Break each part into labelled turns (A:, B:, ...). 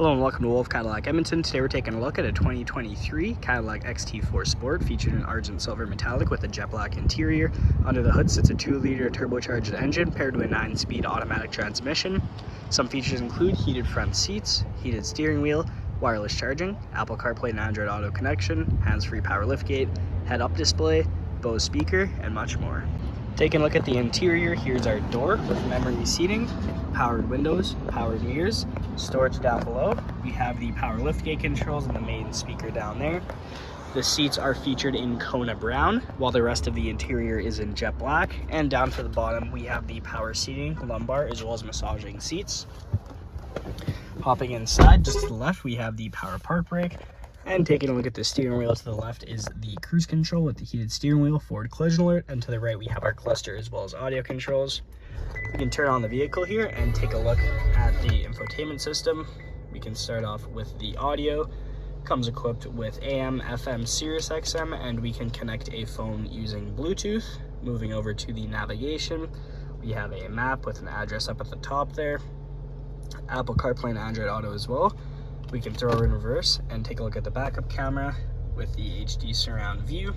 A: Hello and welcome to Wolfe Cadillac Edmonton. Today we're taking a look at a 2023 Cadillac XT4 Sport featured in Argent Silver Metallic with a jet black interior. Under the hood sits a 2-liter turbocharged engine paired with a 9-speed automatic transmission. Some features include heated front seats, heated steering wheel, wireless charging, Apple Carplay and Android Auto connection, hands-free power liftgate, head-up display, Bose speaker, and much more. Taking a look at the interior, here's our door with memory seating, powered windows, powered mirrors, storage down below. We have the power liftgate controls and the main speaker down there. The seats are featured in Kona brown, while the rest of the interior is in jet black. And down to the bottom, we have the power seating, lumbar, as well as massaging seats. Hopping inside, just to the left, we have the power park brake. And taking a look at the steering wheel, to the left is the cruise control with the heated steering wheel, forward collision alert, and to the right we have our cluster as well as audio controls. We can turn on the vehicle here and take a look at the infotainment system. We can start off with the audio. Comes equipped with AM, FM, Sirius XM, and we can connect a phone using Bluetooth. Moving over to the navigation, we have a map with an address up at the top there. Apple CarPlay and Android Auto as well. We can throw her in reverse and take a look at the backup camera with the HD surround view.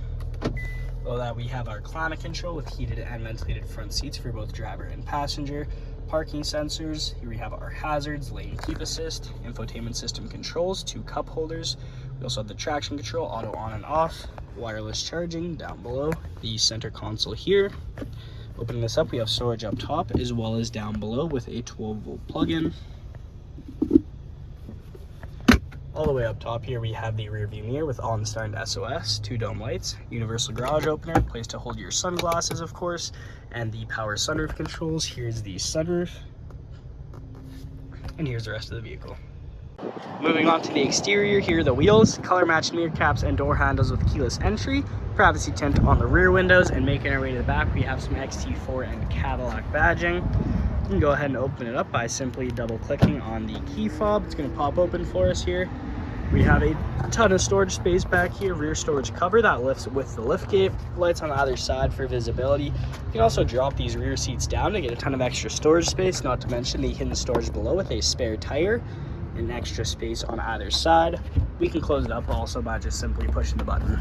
A: Below that we have our climate control with heated and ventilated front seats for both driver and passenger. Parking sensors, here we have our hazards, lane keep assist, infotainment system controls, 2 cup holders. We also have the traction control, auto on and off, wireless charging down below, the center console here. Opening this up, we have storage up top as well as down below with a 12-volt plug-in. All the way up top here, we have the rear view mirror with OnStar and SOS, 2 dome lights, universal garage opener, place to hold your sunglasses, of course, and the power sunroof controls. Here's the sunroof, and here's the rest of the vehicle. Moving on to the exterior, here are the wheels, color matched mirror caps and door handles with keyless entry, privacy tint on the rear windows, and making our way to the back, we have some XT4 and Cadillac badging. You can go ahead and open it up by simply double clicking on the key fob. It's going to pop open for us here. We have a ton of storage space back here, rear storage cover that lifts with the liftgate, lights on either side for visibility. You can also drop these rear seats down to get a ton of extra storage space, not to mention the hidden storage below with a spare tire and extra space on either side. We can close it up also by just simply pushing the button.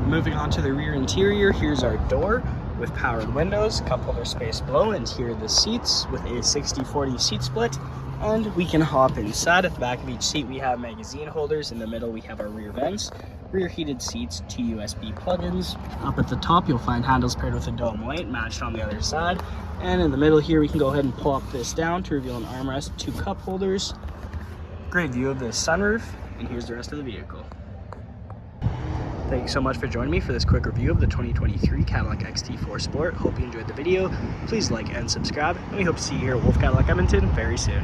A: Moving on to the rear interior, here's our door with powered windows, cup holder space below, and here are the seats with a 60-40 seat split. And we can hop inside. At the back of each seat we have magazine holders. In the middle we have our rear vents, rear heated seats, 2 USB plugins. Up at the top you'll find handles paired with a dome light matched on the other side. And in the middle here we can go ahead and pull up this down to reveal an armrest, 2 cup holders. Great view of this sunroof, and here's the rest of the vehicle. Thank you so much for joining me for this quick review of the 2023 Cadillac XT4 Sport. Hope you enjoyed the video. Please like and subscribe, and we hope to see you here at Wolfe Cadillac Edmonton very soon.